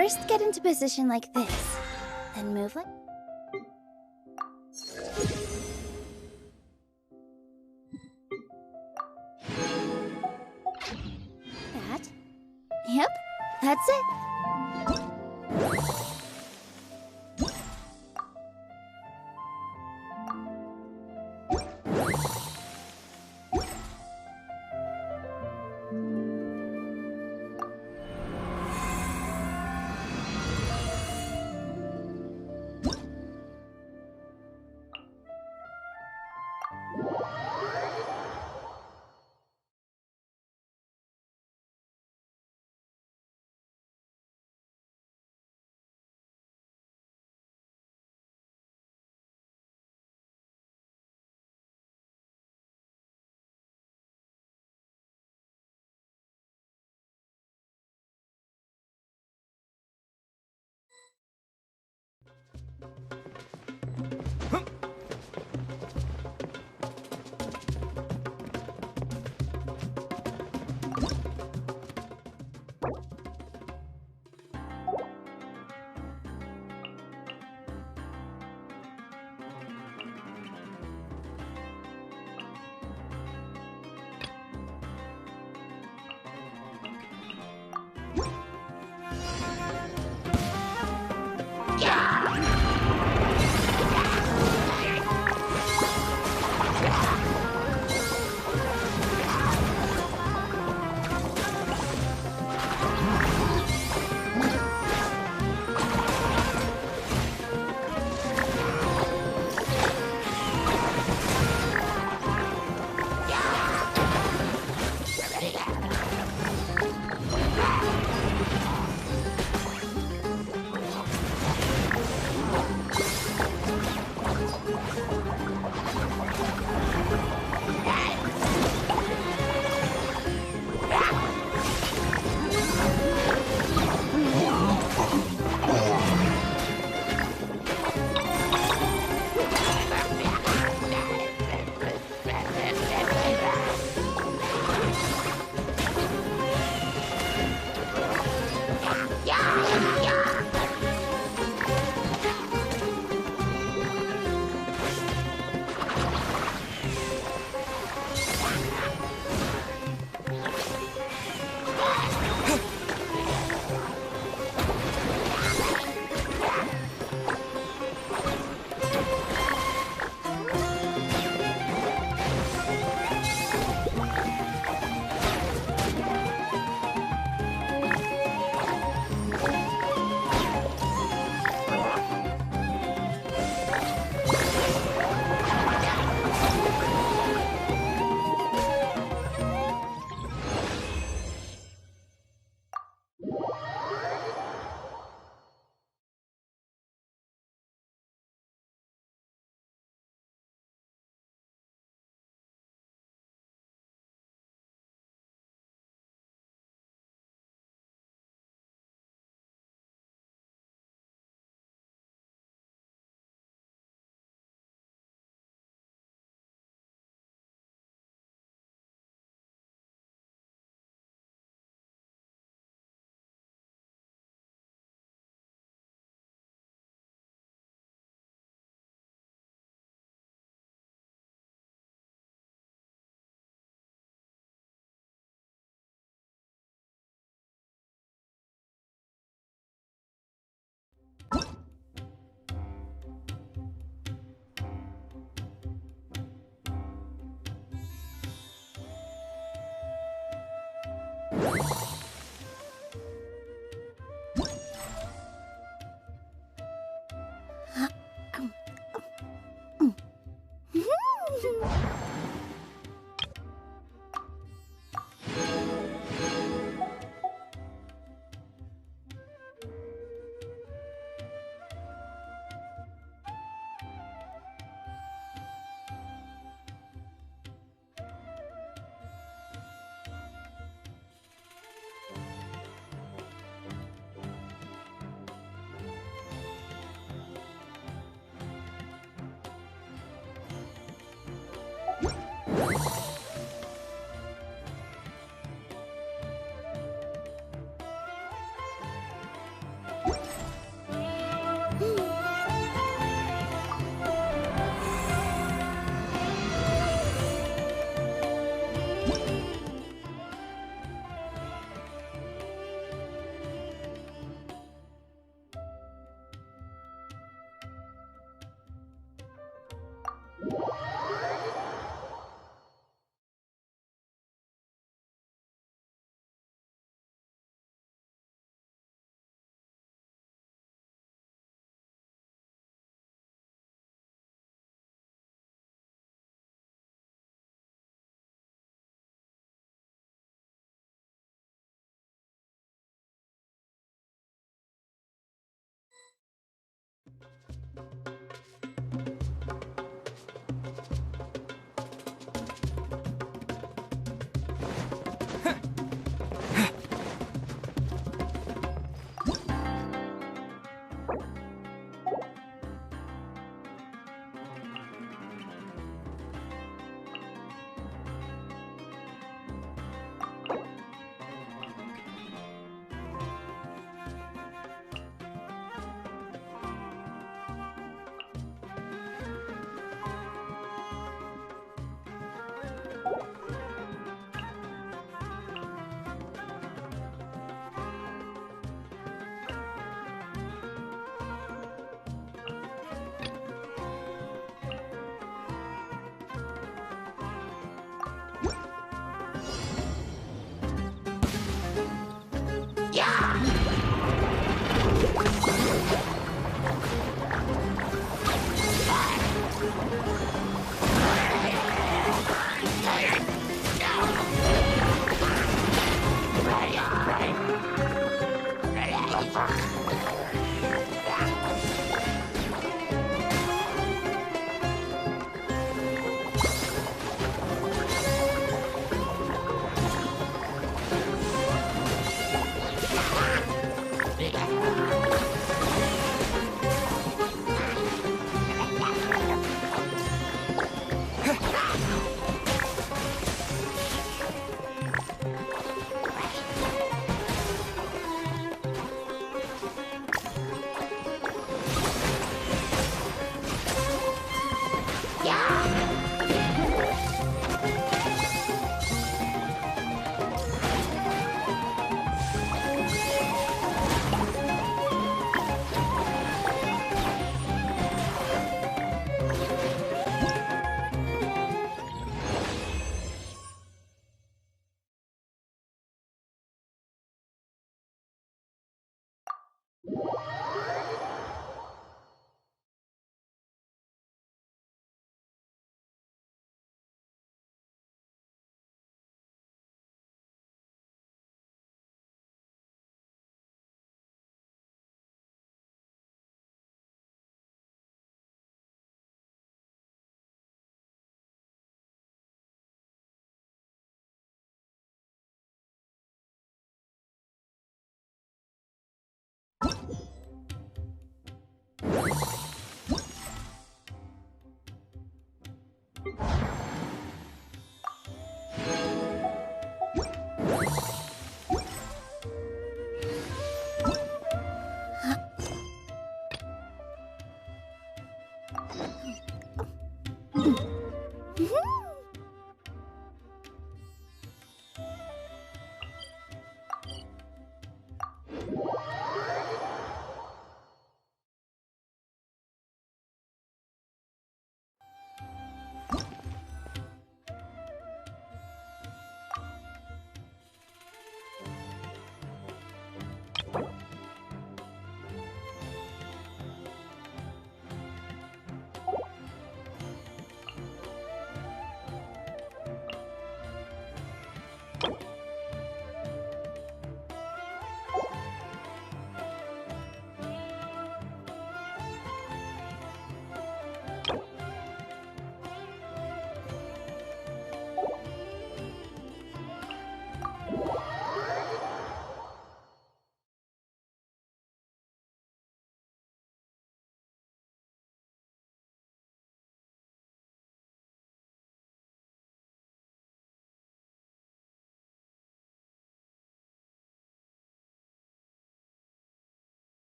First get into position like this, then move like... that. Yep, that's it.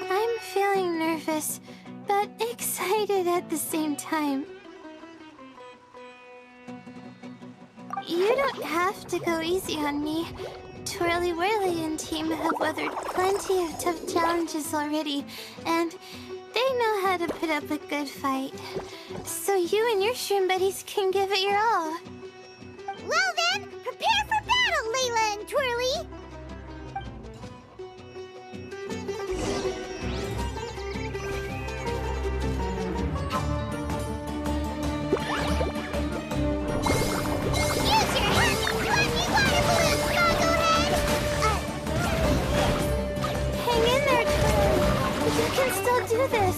I'm feeling nervous, but excited at the same time. You don't have to go easy on me. Twirly Whirly and team have weathered plenty of tough challenges already, and they know how to put up a good fight. So you and your shroom buddies can give it your all. Well then, prepare for battle, Layla and Twirly! Use your happy, fluffy water balloons, Gogglehead! Hang in there, Twirly. You can still do this.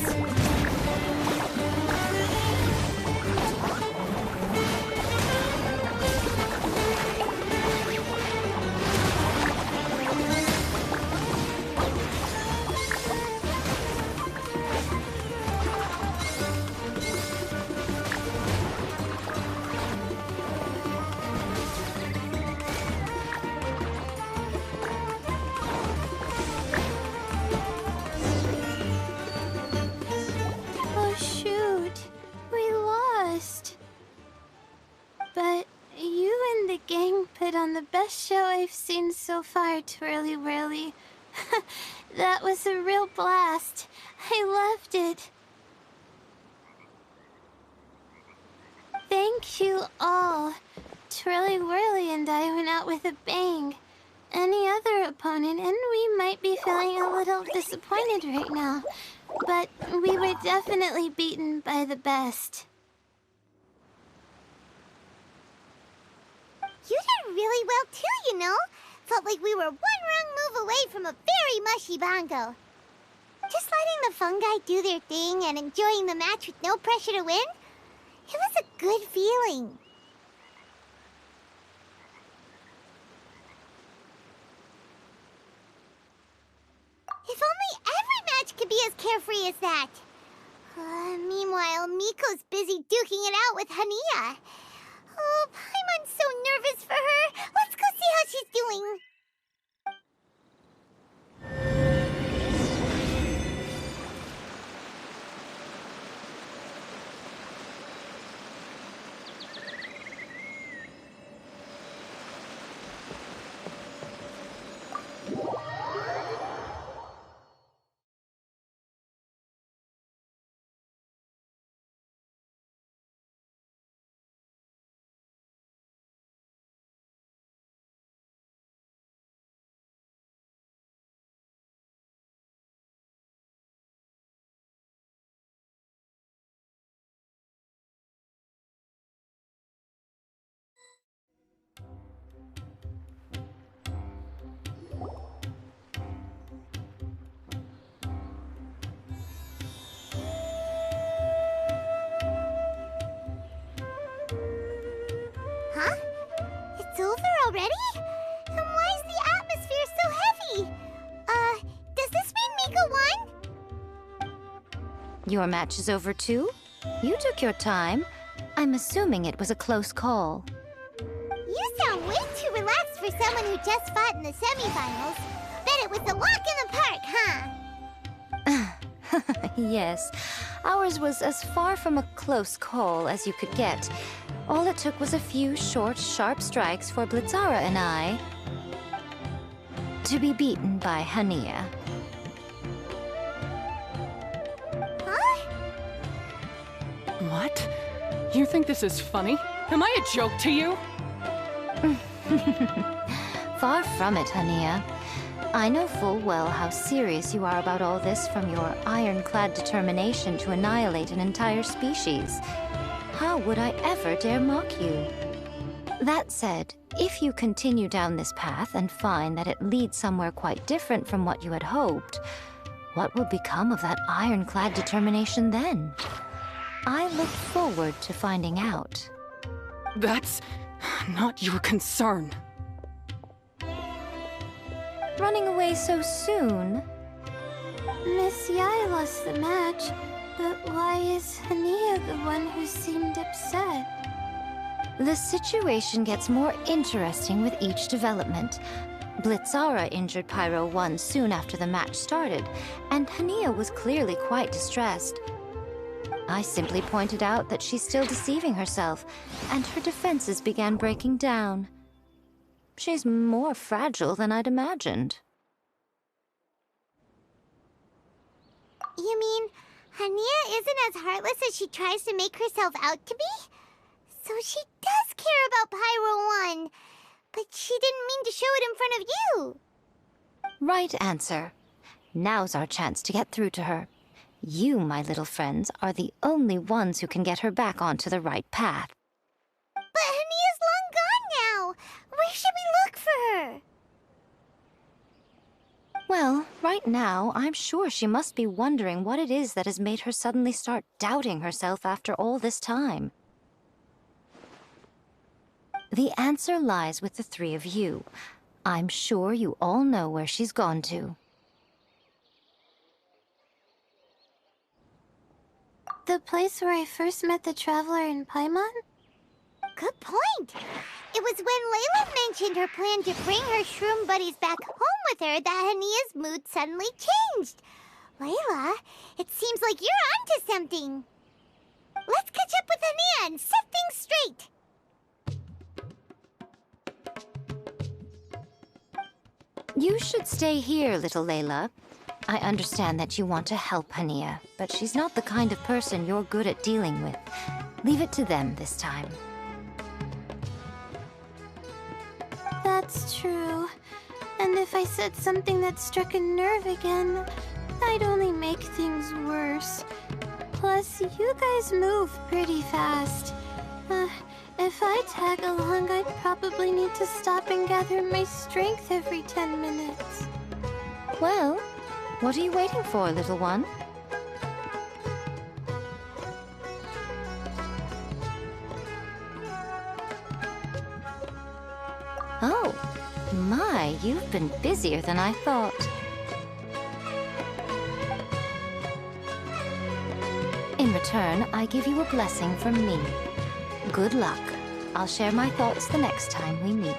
Oh shoot, we lost. But you and the gang put on the best show I've seen so far, Twirly Whirly. That was a real blast. I loved it. Thank you all. Twirly Whirly and I went out with a bang. Any other opponent, and we might be feeling a little disappointed right now. But we were definitely beaten by the best. You did really well too, you know. Felt like we were one wrong move away from a very mushy bongo. Just letting the fungi do their thing and enjoying the match with no pressure to win, it was a good feeling. If only every match could be as carefree as that. Meanwhile, Miko's busy duking it out with Hania. Oh, Paimon's so nervous for her. Let's go see how she's doing. already? And why is the atmosphere so heavy? Does this mean Mika won? Your match is over too? You took your time. I'm assuming it was a close call. You sound way too relaxed for someone who just fought in the semifinals. Bet it was a walk in the park, huh? Yes, ours was as far from a close call as you could get. All it took was a few short, sharp strikes for Blitzara and I to be beaten by Hania. Huh? What? You think this is funny? Am I a joke to you? Far from it, Hania. I know full well how serious you are about all this from your ironclad determination to annihilate an entire species. How would I ever dare mock you? That said, if you continue down this path and find that it leads somewhere quite different from what you had hoped, what will become of that ironclad determination then? I look forward to finding out. That's not your concern. Running away so soon? Miss Yai lost the match, but why is Hania the one who seemed upset? The situation gets more interesting with each development. Blitzara injured Pyro 1 soon after the match started, and Hania was clearly quite distressed. I simply pointed out that she's still deceiving herself, and her defenses began breaking down. She's more fragile than I'd imagined. You mean Hania isn't as heartless as she tries to make herself out to be? So she does care about Pyro 1, but she didn't mean to show it in front of you. Right answer. Now's our chance to get through to her. You, my little friends, are the only ones who can get her back onto the right path. But Hania's long gone now. Where should we look for her? Well, right now, I'm sure she must be wondering what it is that has made her suddenly start doubting herself after all this time. The answer lies with the three of you. I'm sure you all know where she's gone to. The place where I first met the Traveler in Paimon? Good point. It was when Layla mentioned her plan to bring her shroom buddies back home with her that Hania's mood suddenly changed. Layla, it seems like you're onto something. Let's catch up with Hania and set things straight. You should stay here, little Layla. I understand that you want to help Hania, but she's not the kind of person you're good at dealing with. Leave it to them this time. That's true. And if I said something that struck a nerve again, I'd only make things worse. Plus, you guys move pretty fast. If I tag along, I'd probably need to stop and gather my strength every 10 minutes. Well, what are you waiting for, little one? Oh, my, you've been busier than I thought. In return, I give you a blessing from me. Good luck. I'll share my thoughts the next time we meet.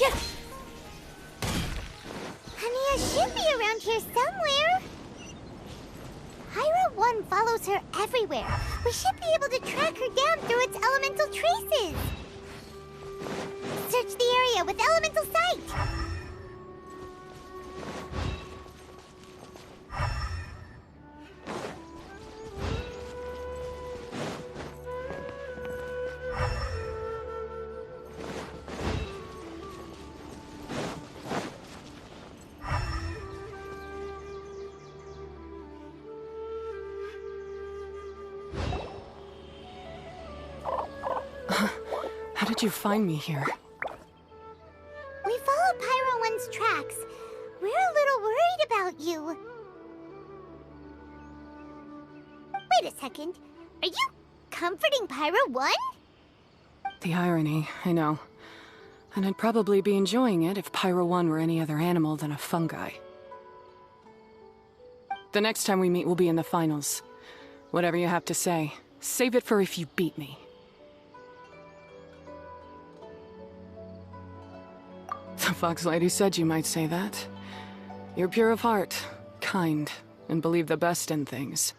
Yeah. Hania should be around here somewhere. Pyro 1 follows her everywhere. We should be able to track her down through its elemental traces. Search the area with elemental sight. How did you find me here? We followed Pyro 1's tracks. We're a little worried about you. Wait a second. Are you comforting Pyro 1? The irony, I know. And I'd probably be enjoying it if Pyro 1 were any other animal than a fungi. The next time we meet will be in the finals. Whatever you have to say, save it for if you beat me. The Fox Lady said you might say that. You're pure of heart, kind, and believe the best in things.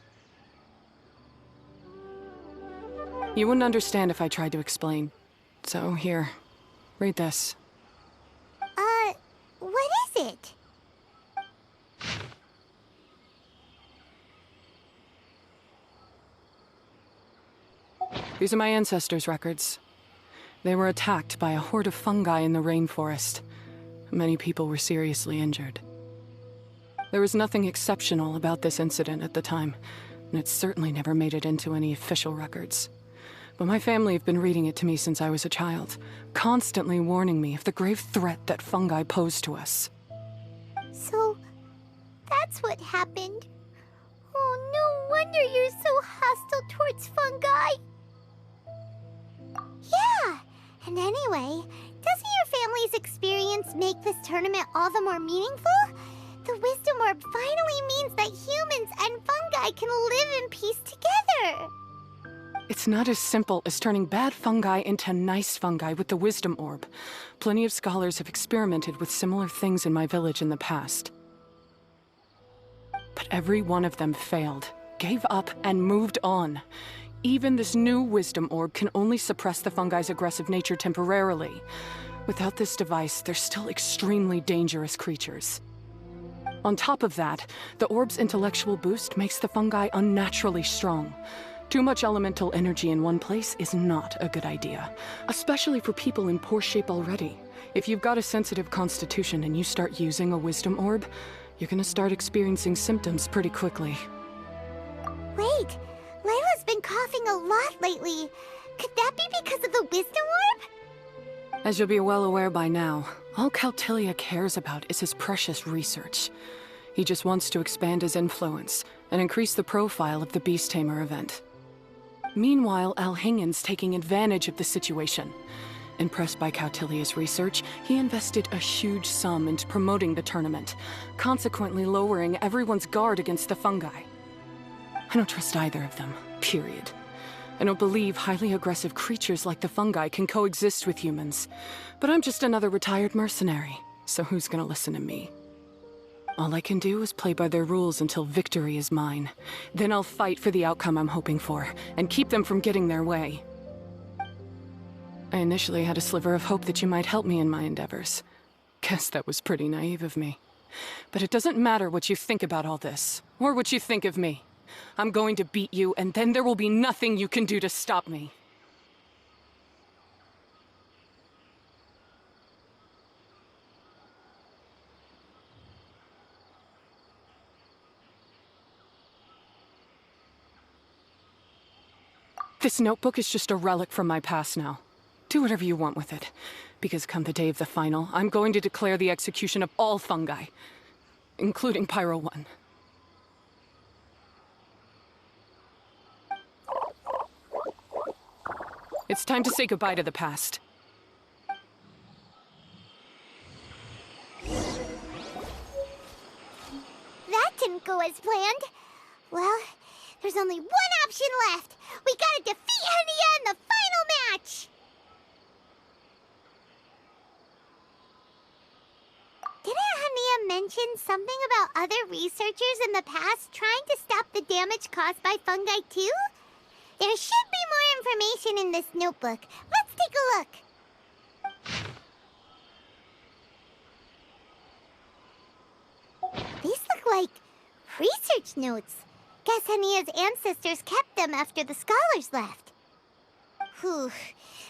You wouldn't understand if I tried to explain. So here, read this. What is it? These are my ancestors' records. They were attacked by a horde of fungi in the rainforest. Many people were seriously injured. There was nothing exceptional about this incident at the time, and it certainly never made it into any official records. But my family have been reading it to me since I was a child, constantly warning me of the grave threat that fungi pose to us. So, that's what happened. Oh, no wonder you're so hostile towards fungi. Yeah, and anyway, doesn't your family's experience make this tournament all the more meaningful? The Wisdom Orb finally means that humans and fungi can live in peace together. It's not as simple as turning bad fungi into nice fungi with the Wisdom Orb. Plenty of scholars have experimented with similar things in my village in the past. But every one of them failed, gave up, and moved on. Even this new Wisdom Orb can only suppress the fungi's aggressive nature temporarily. Without this device, they're still extremely dangerous creatures. On top of that, the orb's intellectual boost makes the fungi unnaturally strong. Too much elemental energy in one place is not a good idea, especially for people in poor shape already. If you've got a sensitive constitution and you start using a Wisdom Orb, you're gonna start experiencing symptoms pretty quickly. Wait, Layla's been coughing a lot lately. Could that be because of the Wisdom Orb? As you'll be well aware by now, all Caltilia cares about is his precious research. He just wants to expand his influence and increase the profile of the Beast Tamer event. Meanwhile, Alhingen's taking advantage of the situation. Impressed by Cautilia's research, he invested a huge sum into promoting the tournament, consequently lowering everyone's guard against the fungi. I don't trust either of them, period. I don't believe highly aggressive creatures like the fungi can coexist with humans. But I'm just another retired mercenary, so who's gonna listen to me? All I can do is play by their rules until victory is mine. Then I'll fight for the outcome I'm hoping for, and keep them from getting their way. I initially had a sliver of hope that you might help me in my endeavors. Guess that was pretty naive of me. But it doesn't matter what you think about all this, or what you think of me. I'm going to beat you, and then there will be nothing you can do to stop me. This notebook is just a relic from my past now. Do whatever you want with it, because come the day of the final, I'm going to declare the execution of all fungi, including Pyro 1. It's time to say goodbye to the past. That didn't go as planned. Well, there's only one option left. We gotta defeat Hania in the final match! mention something about other researchers in the past trying to stop the damage caused by fungi too? There should be more information in this notebook. Let's take a look. These look like research notes. Guess Hania's ancestors kept them after the scholars left. Whew.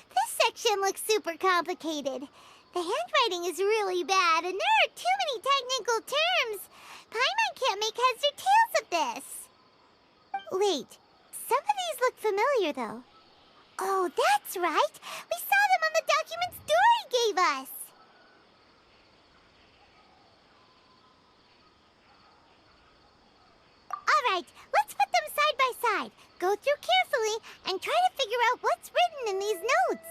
This section looks super complicated. The handwriting is really bad, and there are too many technical terms. Paimon can't make heads or tails of this. Wait, some of these look familiar, though. Oh, that's right. We saw them on the documents Dory gave us. All right, let's put them side by side. Go through carefully and try to figure out what's written in these notes.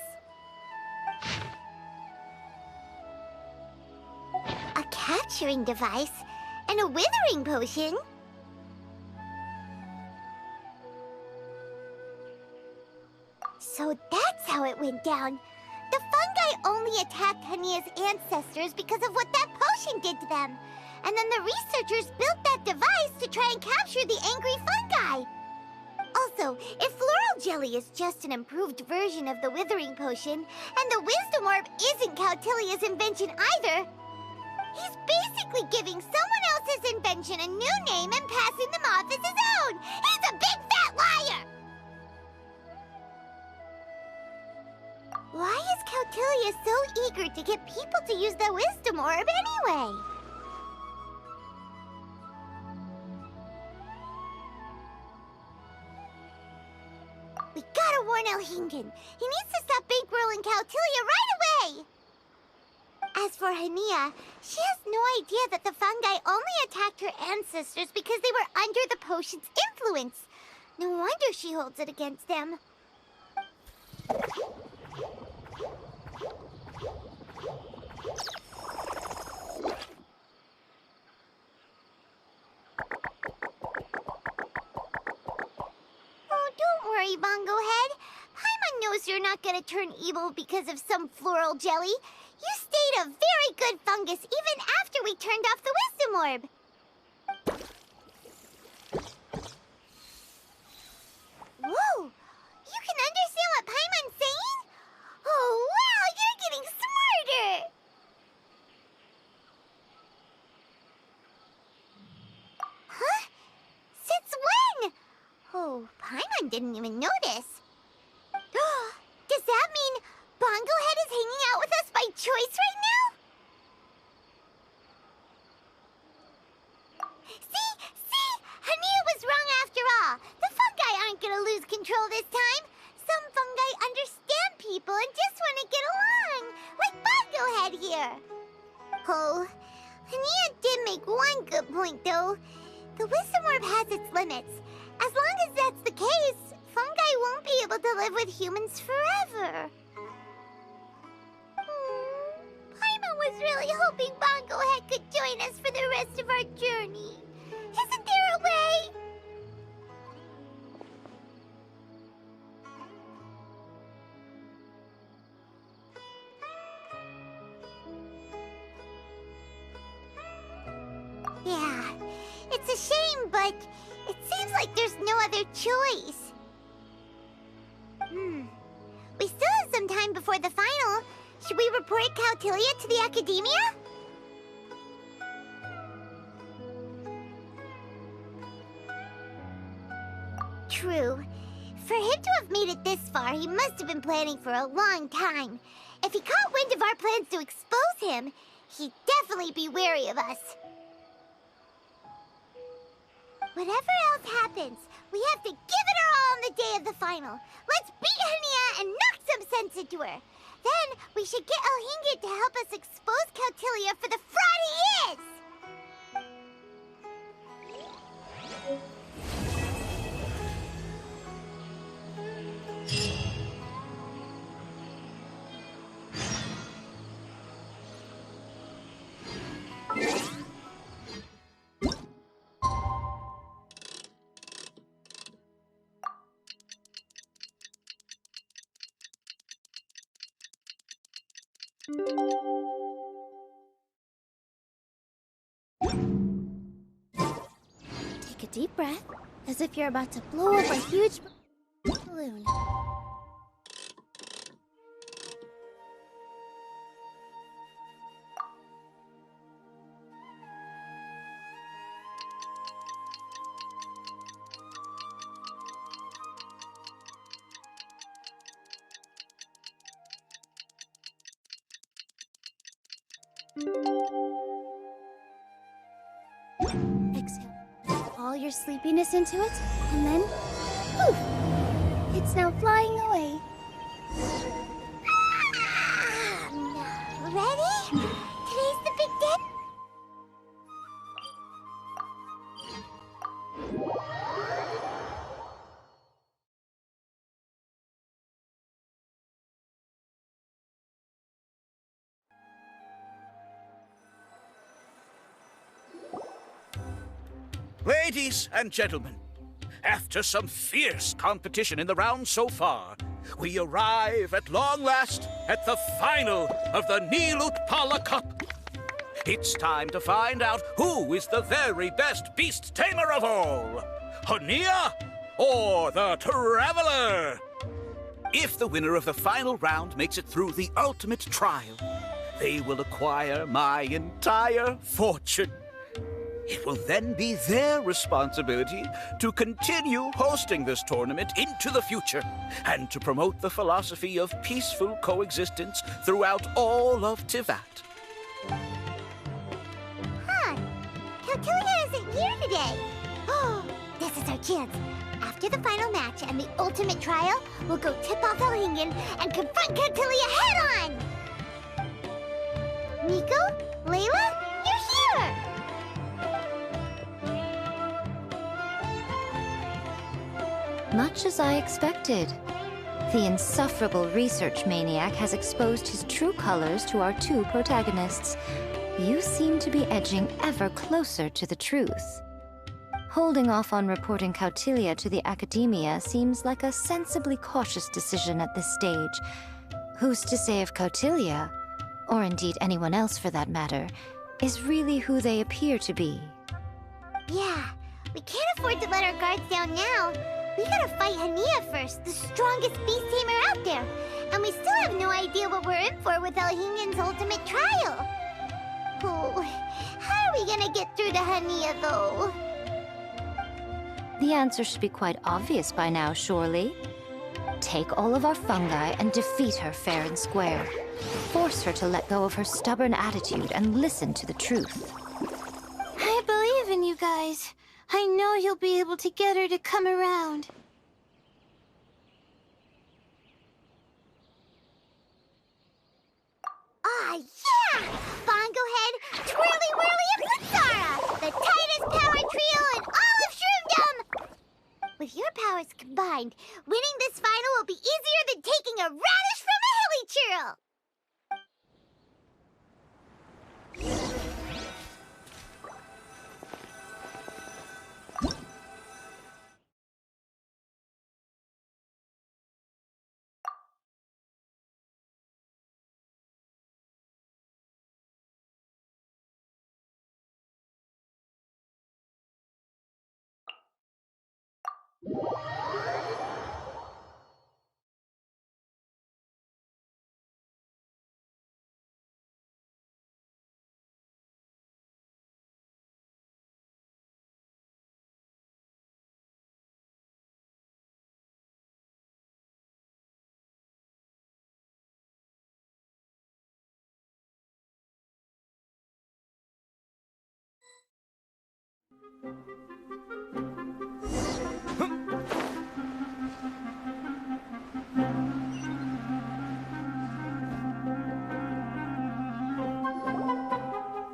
A capturing device and a withering potion. So that's how it went down. The fungi only attacked Hania's ancestors because of what that potion did to them. And then the researchers built that device to try and capture the angry fungi. Also, if floral jelly is just an improved version of the withering potion, and the wisdom orb isn't Cautilia's invention either, he's basically giving someone else's invention a new name and passing them off as his own. He's a big fat liar! Why is Cautilia so eager to get people to use the wisdom orb anyway? We gotta warn Elhingen. He needs to stop bankrolling Cautilia right away! As for Hania, she has no idea that the fungi only attacked her ancestors because they were under the potion's influence. No wonder she holds it against them. Oh, don't worry, Bongo Head. Paimon knows you're not gonna turn evil because of some floral jelly. You stayed a very good fungus even after we turned off the wisdom orb. Whoa! You can understand what Paimon's saying? Oh, wow! You're getting smarter! Huh? Since when? Oh, Paimon didn't even notice. Does that mean Bongo Head is hanging out with us by choice right now? See? Hania was wrong after all. The fungi aren't gonna lose control this time. Some fungi understand people and just want to get along, like Bongo Head here. Oh, Hania did make one good point, though. The wisdom orb has its limits. As long as that's the case, fungi won't be able to live with humans forever. Paimon was really hoping Bongo Head could join us for the rest of our journey. Isn't there a way? Yeah, it's a shame, but it seems like there's no other choice. We still have some time before the final. Should we report Cautilia to the Academia? True. For him to have made it this far, he must have been planning for a long time. If he caught wind of our plans to expose him, he'd definitely be wary of us. Whatever else happens, we have to give it our all on the day of the final. Let's beat Hania and knock some sense into her. Then we should get Elhingit to help us expose Cautilia for the fraud he is! deep breath, as if you're about to blow up a huge balloon. Exhale all your sleepiness into it, and then, poof! It's now flying away. Ready? Today's the big day. Ladies and gentlemen, after some fierce competition in the round so far, we arrive at long last at the final of the Nilutpala Cup. It's time to find out who is the very best beast tamer of all, Hania or the Traveler. If the winner of the final round makes it through the ultimate trial, they will acquire my entire fortune. It will then be their responsibility to continue hosting this tournament into the future and to promote the philosophy of peaceful coexistence throughout all of Tivat. Huh. Kautilya isn't here today. Oh, this is our chance. After the final match and the ultimate trial, we'll go tip off Elhingen and confront Kautilya head-on! Nico? Layla? You're here! Much as I expected. The insufferable research maniac has exposed his true colors to our two protagonists. You seem to be edging ever closer to the truth. Holding off on reporting Kautilya to the Academia seems like a sensibly cautious decision at this stage. Who's to say if Kautilya, or indeed anyone else for that matter, is really who they appear to be? Yeah, we can't afford to let our guards down now. We gotta fight Hania first, the strongest beast tamer out there. And we still have no idea what we're in for with Elhingen's ultimate trial. Oh, how are we gonna get through to Hania, though? The answer should be quite obvious by now, surely. Take all of our fungi and defeat her fair and square. Force her to let go of her stubborn attitude and listen to the truth. I believe in you guys. I know you'll be able to get her to come around. Ah, yeah! Bongo Head, Twirly Whirly, and Blitzara! The tightest power trio in all of Shroomdom! With your powers combined, winning this final will be easier than taking a radish from a hilly churl!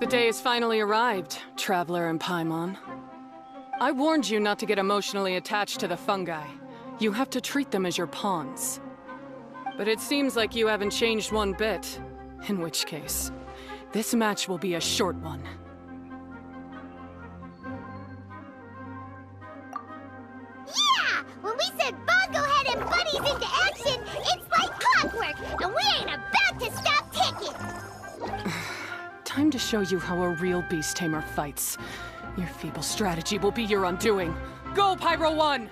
The day has finally arrived, Traveler and Paimon. I warned you not to get emotionally attached to the fungi. You have to treat them as your pawns. But it seems like you haven't changed one bit. In which case, this match will be a short one. Yeah! When we send Bongo Head and buddies into action, it's like clockwork, and we ain't about to stop ticking! Time to show you how a real beast tamer fights. Your feeble strategy will be your undoing. Go, Pyro 1!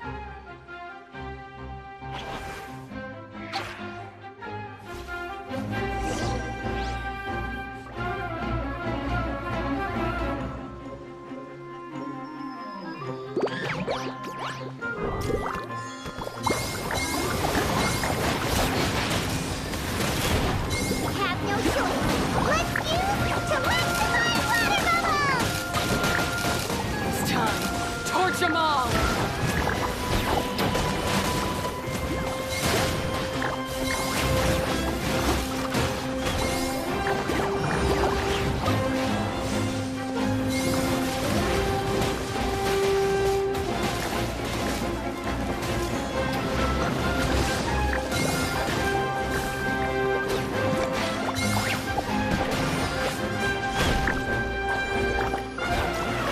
Have no choice. Let's use to maximize water bubble! It's time. Torch 'em all!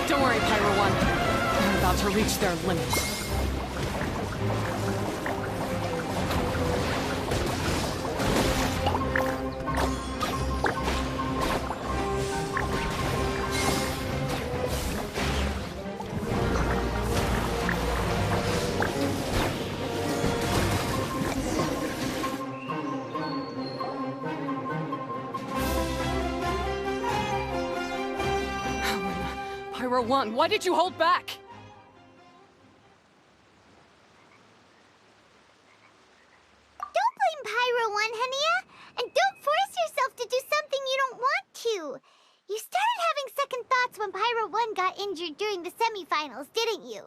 Don't worry, Pyro 1. They're about to reach their limit. Pyro 1, why did you hold back? Don't blame Pyro 1, Hania! And don't force yourself to do something you don't want to! You started having second thoughts when Pyro 1 got injured during the semifinals, didn't you?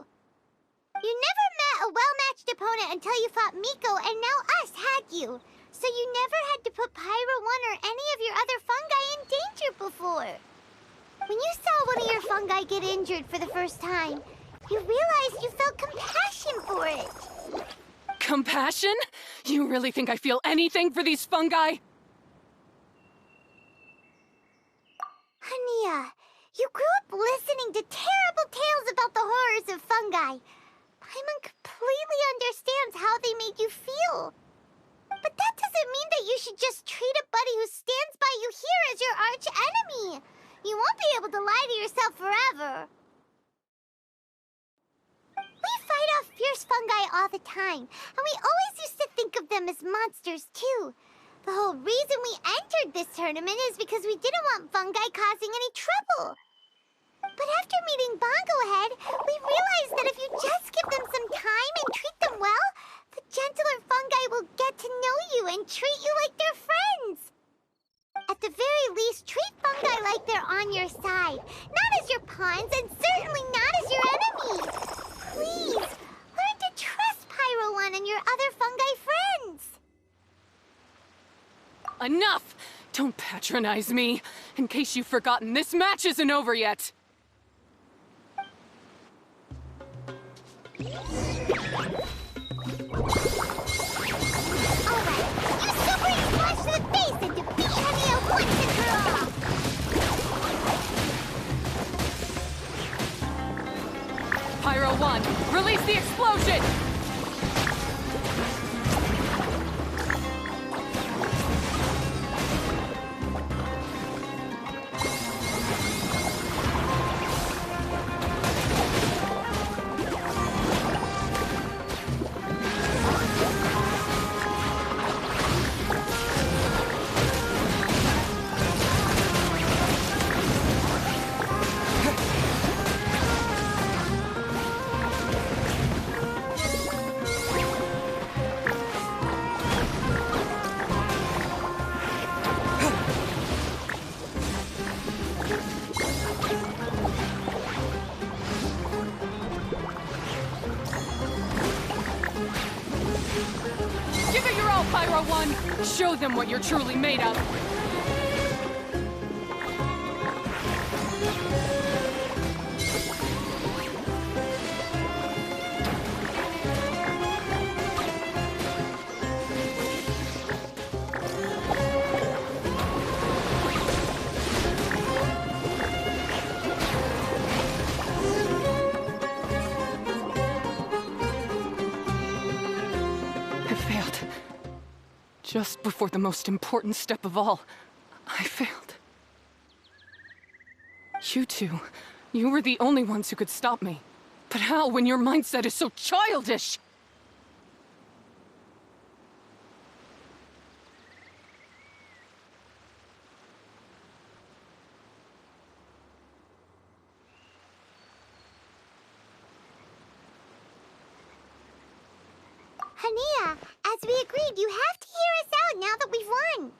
You never met a well-matched opponent until you fought Miko, and now us, had you? So you never had to put Pyro 1 or any of your other fungi in danger before. When you saw one of your fungi get injured for the first time, you realized you felt compassion for it. Compassion? You really think I feel anything for these fungi? Hania, you grew up listening to terrible tales about the horrors of fungi. Paimon completely understands how they made you feel. But that doesn't mean that you should just treat a buddy who stands by you here as your arch enemy. You won't be able to lie to yourself forever. We fight off fierce fungi all the time, and we always used to think of them as monsters too. The whole reason we entered this tournament is because we didn't want fungi causing any trouble. But after meeting Bongo Head, we realized that if you just give them some time and treat them well, the gentler fungi will get to know you and treat you like their friends. At the very least, treat fungi like they're on your side, not as your pawns and certainly not as your enemies. Please, learn to trust Pyro 1 and your other fungi friends. Enough! Don't patronize me. In case you've forgotten, this match isn't over yet. Alright, you super splash to the face and defeat Hania once and for all! Pyro 1, release the explosion! Give it your all, Pyro 1! Show them what you're truly made of! I failed. Just before the most important step of all, I failed. You two, You were the only ones who could stop me. But how, when your mindset is so childish? Hania, as we agreed, you have to hear us out now that we've won.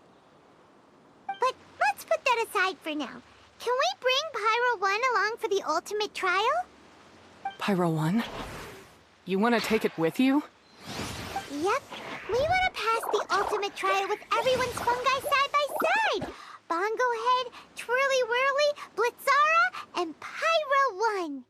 But let's put that aside for now. Can we bring Pyro 1 along for the ultimate trial? Pyro 1? You want to take it with you? Yep. We want to pass the ultimate trial with everyone's fungi side by side. Bongo Head, Twirly Whirly, Blitzara, and Pyro 1.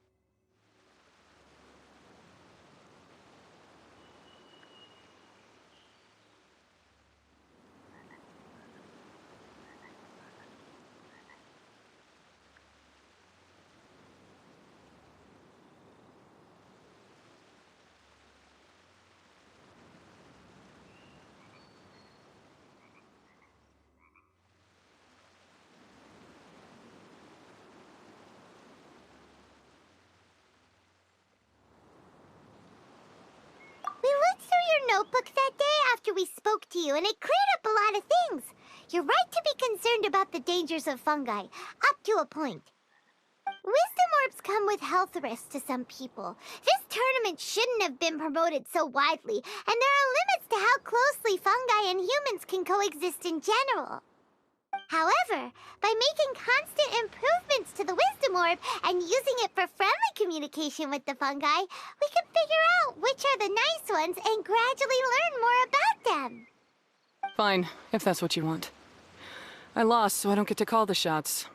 We looked through your notebook that day after we spoke to you, and it cleared up a lot of things. You're right to be concerned about the dangers of fungi, up to a point. Wisdom orbs come with health risks to some people. This tournament shouldn't have been promoted so widely, and there are limits to how closely fungi and humans can coexist in general. However, by making constant improvements to the Wisdom Orb and using it for friendly communication with the fungi, we can figure out which are the nice ones and gradually learn more about them. Fine, if that's what you want. I lost, so I don't get to call the shots.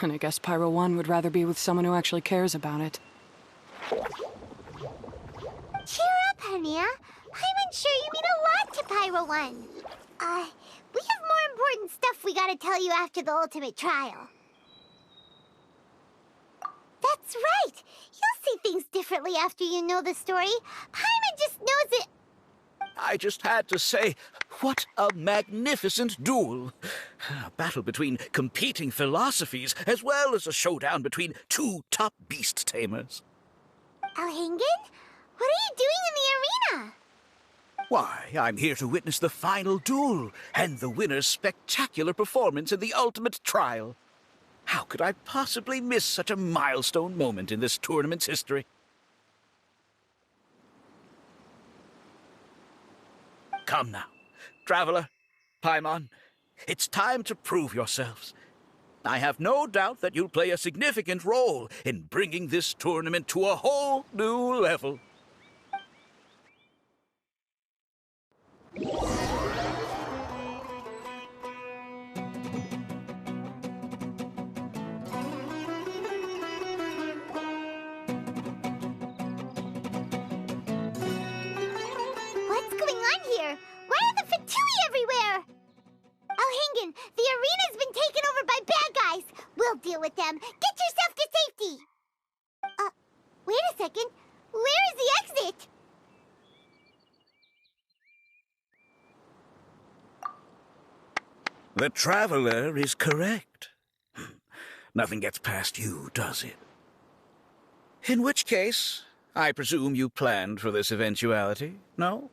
And I guess Pyro 1 would rather be with someone who actually cares about it. Cheer up, Hania. I'm sure you mean a lot to Pyro 1. We have more important stuff we gotta tell you after the ultimate trial. That's right! You'll see things differently after you know the story. Paimon just knows it. I just had to say, what a magnificent duel. A battle between competing philosophies, as well as a showdown between two top beast tamers. Alhingen? What are you doing in the arena? Why, I'm here to witness the final duel and the winner's spectacular performance in the ultimate trial. How could I possibly miss such a milestone moment in this tournament's history? Come now, Traveler, Paimon, it's time to prove yourselves. I have no doubt that you'll play a significant role in bringing this tournament to a whole new level. What's going on here? Why are the Fatui everywhere? Alhingen, the arena's been taken over by bad guys. We'll deal with them. Get yourself to safety. Wait a second. Where is the exit? The Traveler is correct. Nothing gets past you, does it? In which case, I presume you planned for this eventuality, no?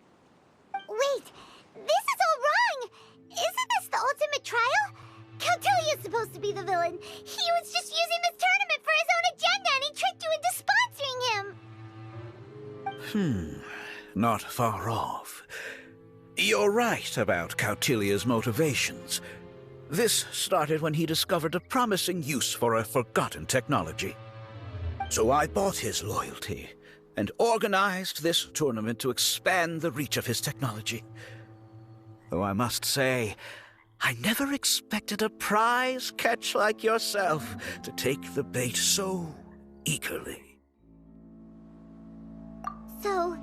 Wait, this is all wrong. Isn't this the ultimate trial? Cautelia's supposed to be the villain. He was just using this tournament for his own agenda, and he tricked you into sponsoring him. Not far off. You're right about Cautelia's motivations. This started when he discovered a promising use for a forgotten technology. So I bought his loyalty and organized this tournament to expand the reach of his technology. Though I must say, I never expected a prize catch like yourself to take the bait so eagerly. So,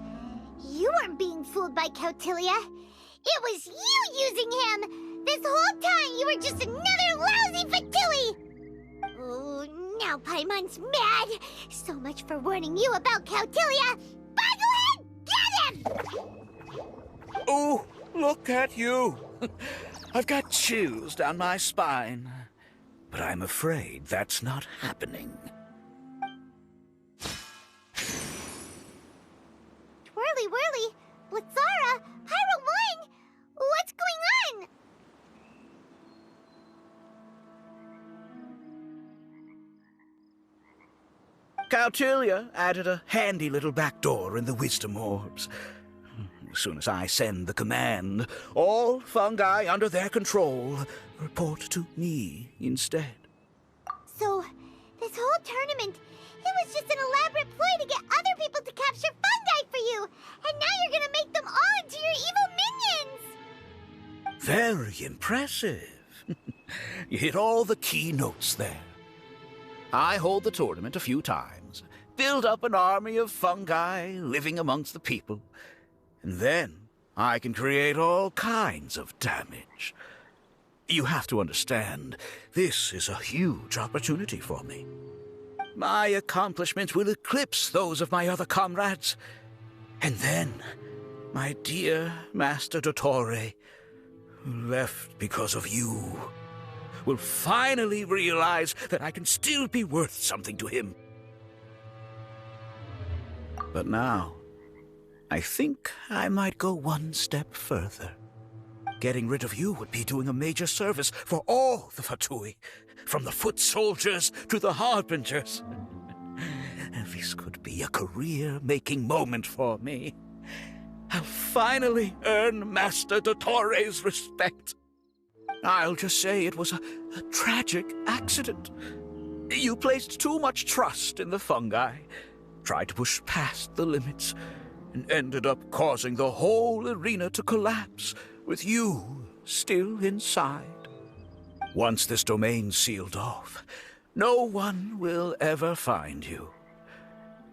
you weren't being fooled by Cautelia. It was you using him! This whole time you were just another lousy Fatui! Oh, now Paimon's mad! So much for warning you about Cautelia! Boglehead, get him! Oh, look at you! I've got chills down my spine. But I'm afraid that's not happening. Cautilia added a handy little backdoor in the wisdom orbs. As soon as I send the command, all fungi under their control report to me instead. So, this whole tournament, it was just an elaborate ploy to get other people to capture fungi for you! And now you're gonna make them all into your evil minions! Very impressive. You hit all the key notes there. I hold the tournament a few times, build up an army of fungi living amongst the people, and then I can create all kinds of damage. You have to understand, this is a huge opportunity for me. My accomplishments will eclipse those of my other comrades. And then, my dear Master Dottore, who left because of you, will finally realize that I can still be worth something to him. But now, I think I might go one step further. Getting rid of you would be doing a major service for all the Fatui, from the foot soldiers to the harbingers. This could be a career-making moment for me. I'll finally earn Master Dottore's respect. I'll just say it was a tragic accident. You placed too much trust in the fungi, tried to push past the limits, and ended up causing the whole arena to collapse, with you still inside. Once this domain's sealed off, no one will ever find you.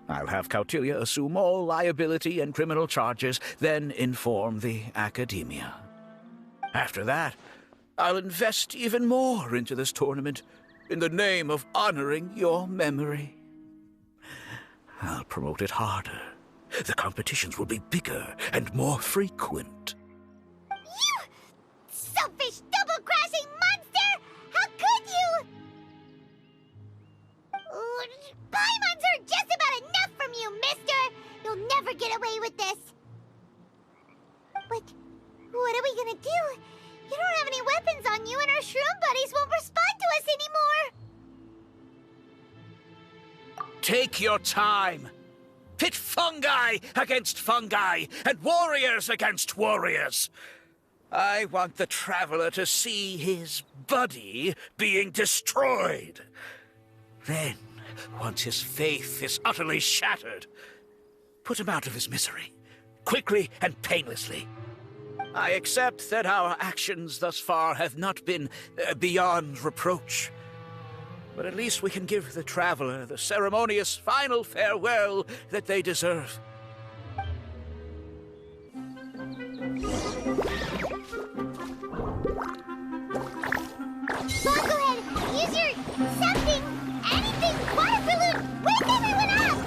I'll have Cautilia assume all liability and criminal charges, then inform the Academia. After that, I'll invest even more into this tournament, in the name of honoring your memory. I'll promote it harder. The competitions will be bigger and more frequent. You selfish, double-crossing monster! How could you? Paimons are just about enough from you, mister! You'll never get away with this! But what are we gonna do? You don't have any weapons on you, and our shroom buddies won't respond to us anymore! Take your time. Pit fungi against fungi, and warriors against warriors. I want the Traveler to see his buddy being destroyed. Then, once his faith is utterly shattered, put him out of his misery, quickly and painlessly. I accept that our actions thus far have not been beyond reproach. But at least we can give the Traveler the ceremonious final farewell that they deserve. Well, go ahead, use your something, anything, water balloon, wake everyone up!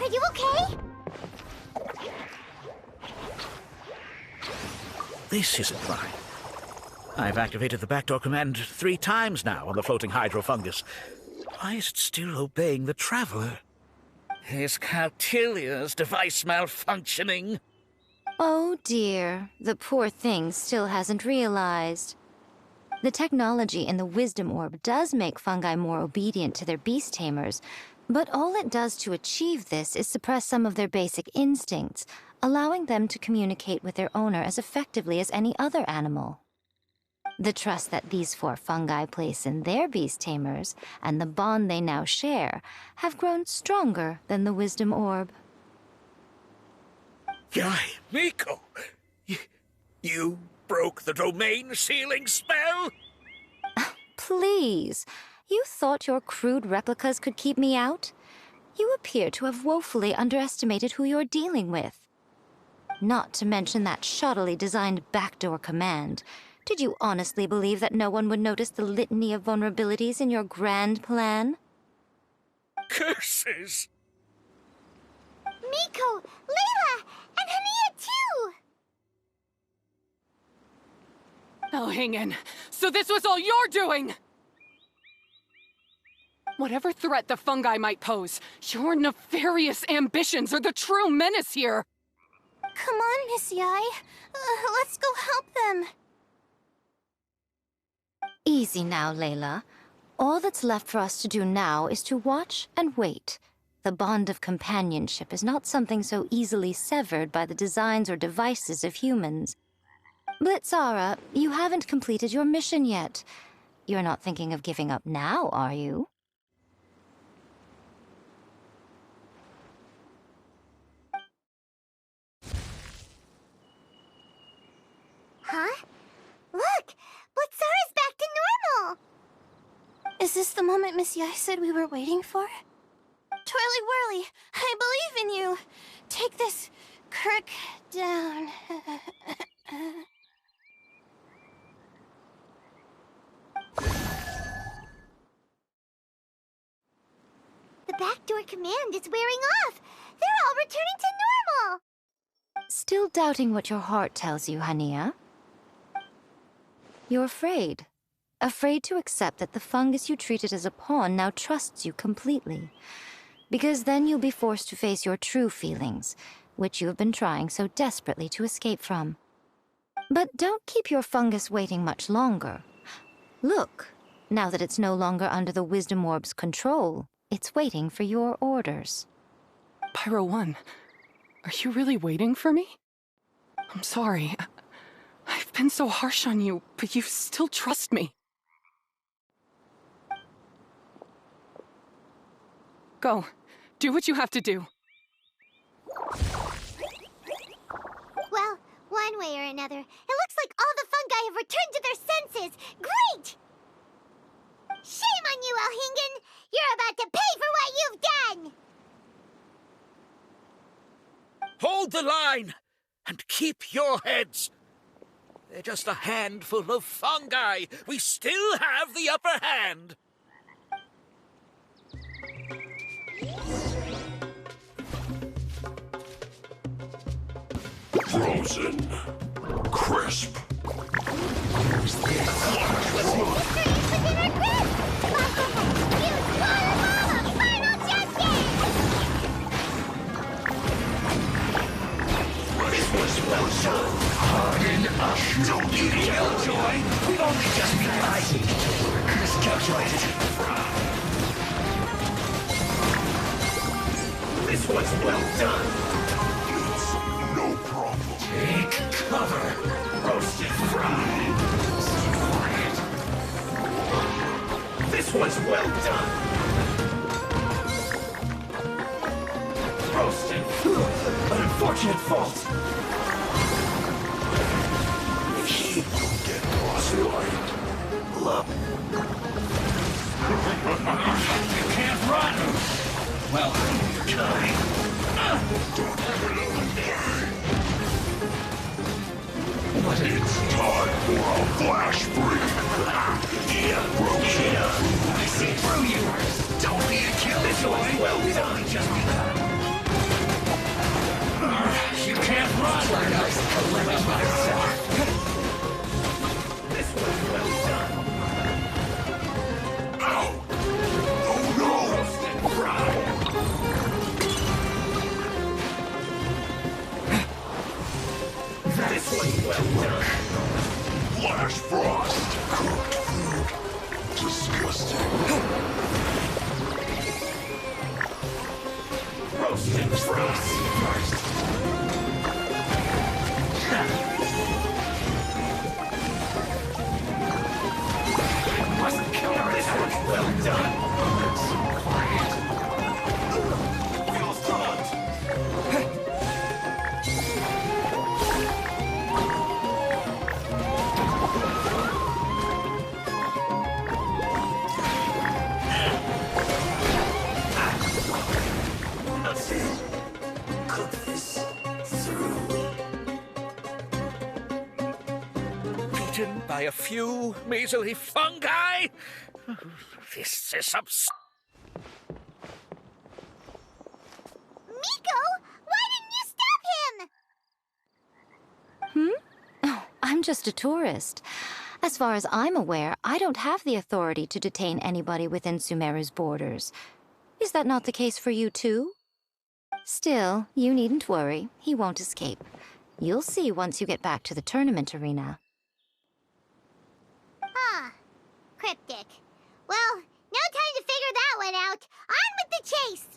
Are you okay? This isn't right. I've activated the backdoor command 3 times now on the floating hydrofungus. Why is it still obeying the Traveler? Is Cautilia's device malfunctioning? Oh dear, the poor thing still hasn't realized. The technology in the Wisdom Orb does make fungi more obedient to their beast tamers, but all it does to achieve this is suppress some of their basic instincts, allowing them to communicate with their owner as effectively as any other animal. The trust that these 4 fungi place in their beast tamers, and the bond they now share, have grown stronger than the Wisdom Orb. Guy, Miko! You broke the domain sealing spell? Please, you thought your crude replicas could keep me out? You appear to have woefully underestimated who you're dealing with. Not to mention that shoddily designed backdoor command. Did you honestly believe that no one would notice the litany of vulnerabilities in your grand plan? Curses! Miko, Layla, and Hania too! Oh, hang in. So this was all you're doing! Whatever threat the fungi might pose, your nefarious ambitions are the true menace here! Come on, Miss Yai. Let's go help them. Easy now, Layla. All that's left for us to do now is to watch and wait. The bond of companionship is not something so easily severed by the designs or devices of humans. Blitzara, you haven't completed your mission yet. You're not thinking of giving up now, are you? Huh? Look! Blitzara's back to normal! Is this the moment Miss Yai said we were waiting for? Twirly Whirly, I believe in you. Take this crook down. The backdoor command is wearing off! They're all returning to normal! Still doubting what your heart tells you, Hania? You're afraid. Afraid to accept that the fungus you treated as a pawn now trusts you completely. Because then you'll be forced to face your true feelings, which you have been trying so desperately to escape from. But don't keep your fungus waiting much longer. Look, now that it's no longer under the Wisdom Orb's control, it's waiting for your orders. Pyro 1, are you really waiting for me? I'm sorry. I've been so harsh on you, but you still trust me. Go. Do what you have to do. Well, one way or another, it looks like all the fungi have returned to their senses! Great! Shame on you, Elhingen! You're about to pay for what you've done! Hold the line and keep your heads. They're just a handful of fungi. We still have the upper hand. Frozen. Crisp. Pardon us. Don't you killjoy? We've only just been rising to work. Miscalculated. This was well done. It's no problem. Take cover. Roasted fried. This was well done. Roasted. An unfortunate fault. Get cross-eyed. Look. You can't run. Well, kind. Don't kill him. What it's time for a flash break. Yeah. I see through you. Don't be a killjoy. Well, we've only just begun. You can't run. Collect myself. This was well done. Ow! Oh no! Roasted fried. This was well done. Flash frost. Cooked food. Disgusting. Roasted frost. Must kill her. This was well done. Quiet. Feels hot. Cook this through. Beaten by a few measly fungi? This is absurd. Miko, why didn't you stop him? Oh, I'm just a tourist. As far as I'm aware, I don't have the authority to detain anybody within Sumeru's borders. Is that not the case for you too? Still, you needn't worry. He won't escape. You'll see once you get back to the tournament arena. Huh. Cryptic. Well, no time to figure that one out. On with the chase!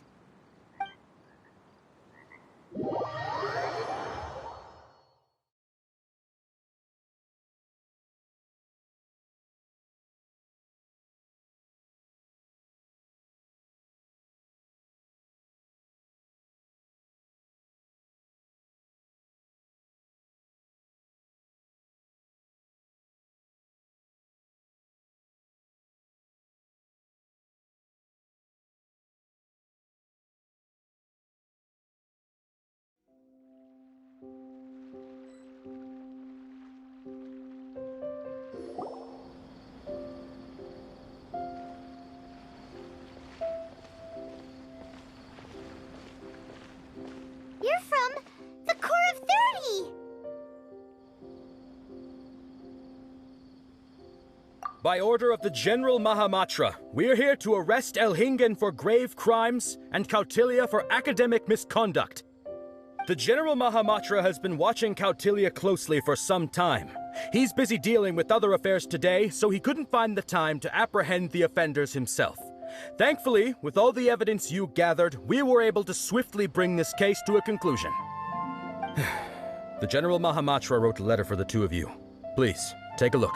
You're from the Core of 30! By order of the General Mahamatra, we're here to arrest Elhingen for grave crimes and Kautilya for academic misconduct. The General Mahamatra has been watching Kautilya closely for some time. He's busy dealing with other affairs today, so he couldn't find the time to apprehend the offenders himself. Thankfully, with all the evidence you gathered, we were able to swiftly bring this case to a conclusion. The General Mahamatra wrote a letter for the two of you. Please, take a look.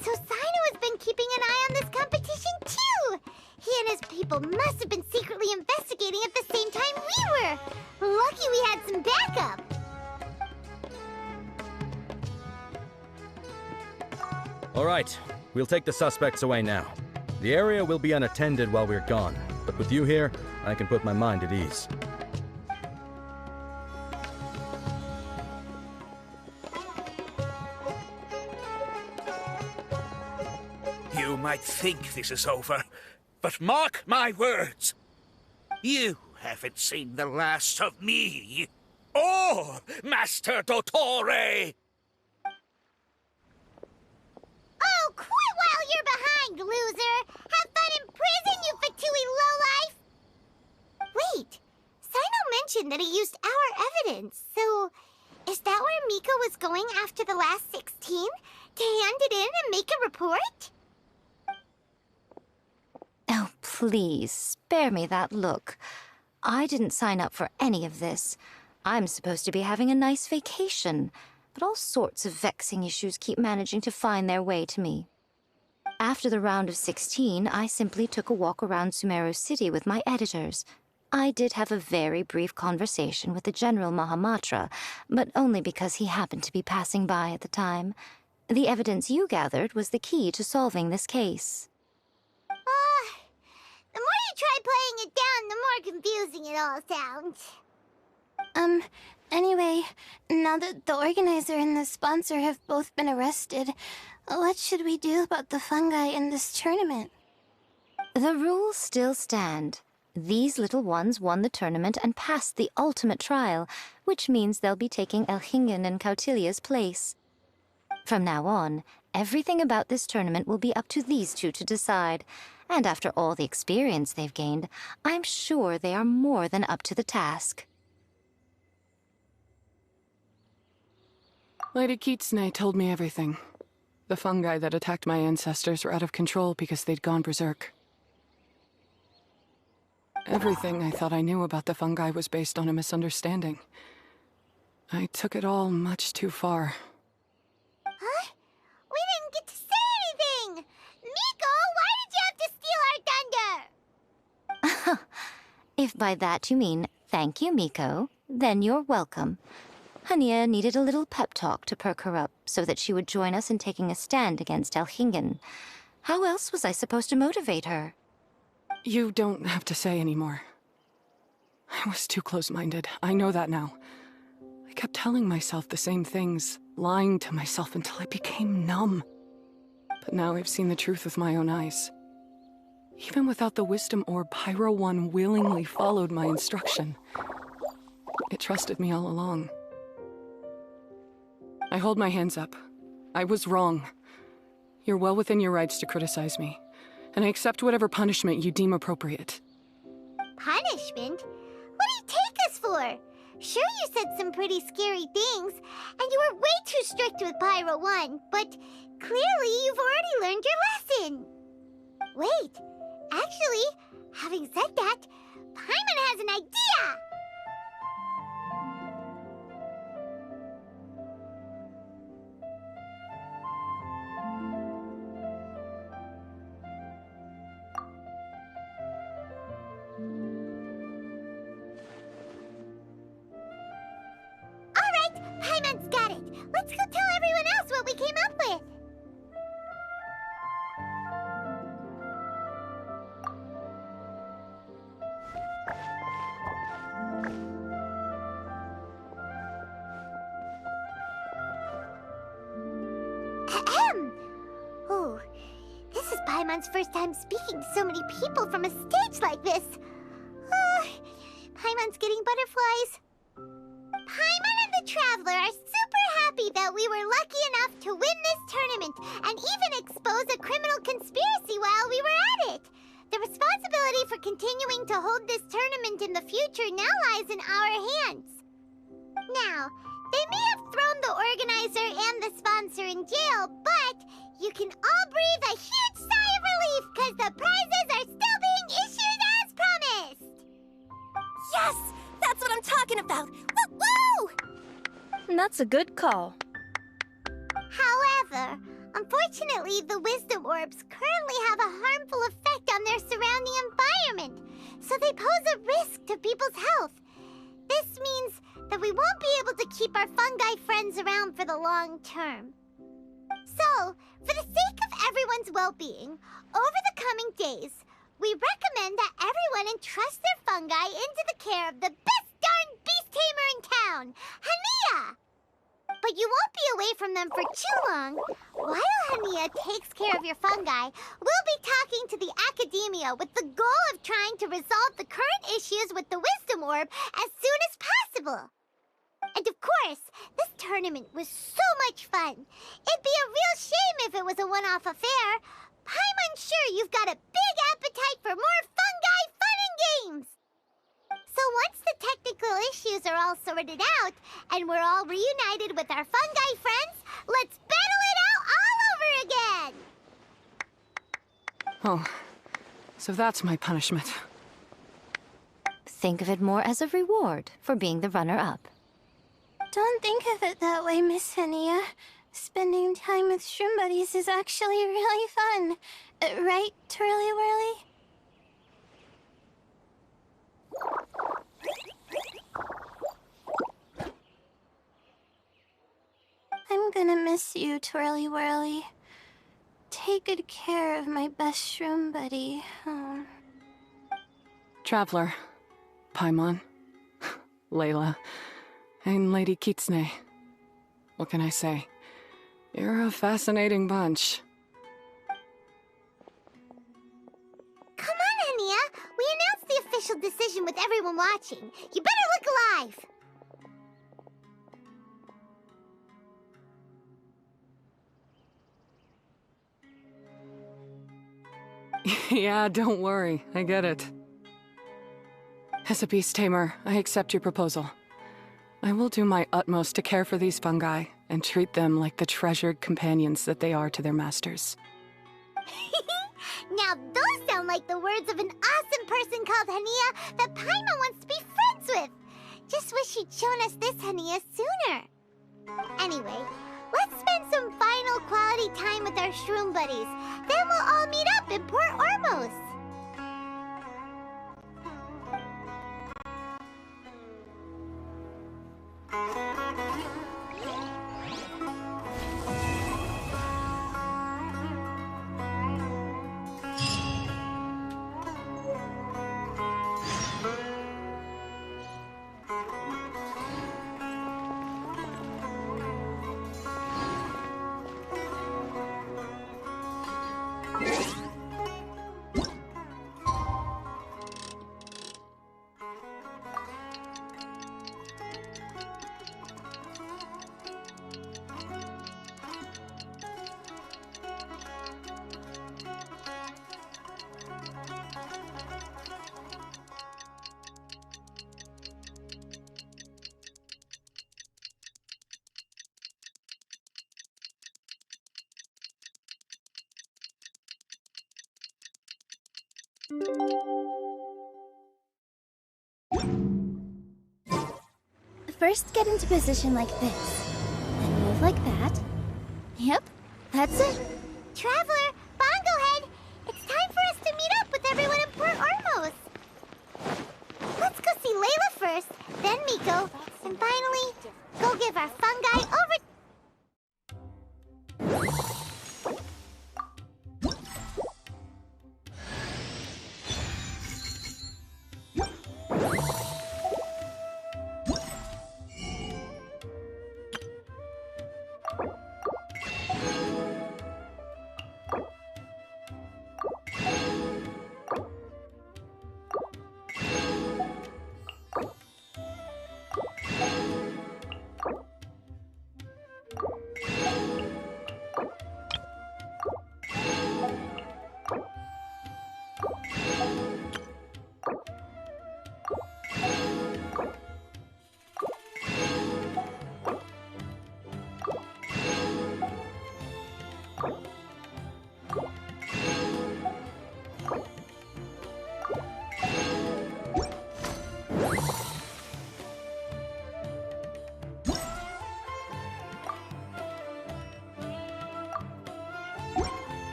So Sino has been keeping an eye on this competition too! He and his people must have been secretly investigating at the same time we were! Lucky we had some backup! All right, we'll take the suspects away now. The area will be unattended while we're gone, but with you here, I can put my mind at ease. You might think this is over, but mark my words. You haven't seen the last of me, or Master Dottore! Oh, quit while you're behind, loser! Have fun in prison, you Fatui lowlife! Wait, Sino mentioned that he used our evidence, so is that where Miko was going after the last 16? To hand it in and make a report? Oh, please, spare me that look. I didn't sign up for any of this. I'm supposed to be having a nice vacation, but all sorts of vexing issues keep managing to find their way to me. After the round of 16, I simply took a walk around Sumeru City with my editors. I did have a very brief conversation with the General Mahamatra, but only because he happened to be passing by at the time. The evidence you gathered was the key to solving this case. The more you try playing it down, the more confusing it all sounds. Anyway, now that the organizer and the sponsor have both been arrested, what should we do about the fungi in this tournament? The rules still stand. These little ones won the tournament and passed the ultimate trial, which means they'll be taking Elhingen and Kautilya's place. From now on, everything about this tournament will be up to these two to decide. And after all the experience they've gained, I'm sure they are more than up to the task. Lady Kitsune told me everything. The fungi that attacked my ancestors were out of control because they'd gone berserk. Everything I thought I knew about the fungi was based on a misunderstanding. I took it all much too far. Huh? We didn't get to say anything! Miko, why did you have to steal our thunder? If by that you mean thank you, Miko, then you're welcome. Hania needed a little pep talk to perk her up so that she would join us in taking a stand against Elhingen. How else was I supposed to motivate her? You don't have to say anymore. I was too close-minded. I know that now. I kept telling myself the same things, lying to myself until I became numb. But now I've seen the truth with my own eyes. Even without the wisdom orb, Pyro 1 willingly followed my instruction. It trusted me all along. I hold my hands up. I was wrong. You're well within your rights to criticize me, and I accept whatever punishment you deem appropriate. Punishment? What do you take us for? Sure, you said some pretty scary things, and you were way too strict with Pyro 1, but clearly you've already learned your lesson. Wait, actually, having said that, Paimon has an idea! Paimon's got it! Let's go tell everyone else what we came up with! Ahem! Oh, this is Paimon's first time speaking to so many people from a stage like this. Paimon's getting butterflies. Paimon and the Traveler are super happy that we were lucky enough to win this tournament and even expose a criminal conspiracy while we were at it. The responsibility for continuing to hold this tournament in the future now lies in our hands. Now, they may have thrown the organizer and the sponsor in jail, but you can all breathe a huge sigh of relief because the prizes are still being issued as promised. Yes! That's what I'm talking about! Woo! That's a good call. However, unfortunately, the wisdom orbs currently have a harmful effect on their surrounding environment, so they pose a risk to people's health. This means that we won't be able to keep our fungi friends around for the long term. So, for the sake of everyone's well-being, over the coming days, we recommend that everyone entrust their fungi into the care of the best darn beast tamer in town, Hania! But you won't be away from them for too long. While Hania takes care of your fungi, we'll be talking to the academia with the goal of trying to resolve the current issues with the wisdom orb as soon as possible. And of course, this tournament was so much fun. It'd be a real shame if it was a one-off affair. I'm sure you've got a big appetite for more fungi fun and games. So once the technical issues are all sorted out, and we're all reunited with our fungi friends, let's battle it out all over again! Oh, so that's my punishment. Think of it more as a reward for being the runner-up. Don't think of it that way, Miss Hania. Spending time with shroom buddies is actually really fun. Right, Twirly Whirly? I'm gonna miss you, Twirly Whirly. Take good care of my best shroom buddy. Oh. Traveler, Paimon, Layla, and Lady Kitsune. What can I say? You're a fascinating bunch. Come on, Hania! We announced the official decision with everyone watching. You better look alive! Yeah, don't worry. I get it. As a beast tamer, I accept your proposal. I will do my utmost to care for these fungi and treat them like the treasured companions that they are to their masters. Now those sound like the words of an awesome person called Hania that Paimon wants to be friends with. Just wish you'd shown us this Hania sooner. Anyway, let's spend some final quality time with our shroom buddies. Then we'll all meet up in Port Ormos. first get into position like this. Then move like that. Yep, that's it. Traveler, Bongo Head, it's time for us to meet up with everyone in Port Ormos. Let's go see Layla first, then Miko, and finally, go give our fungi over.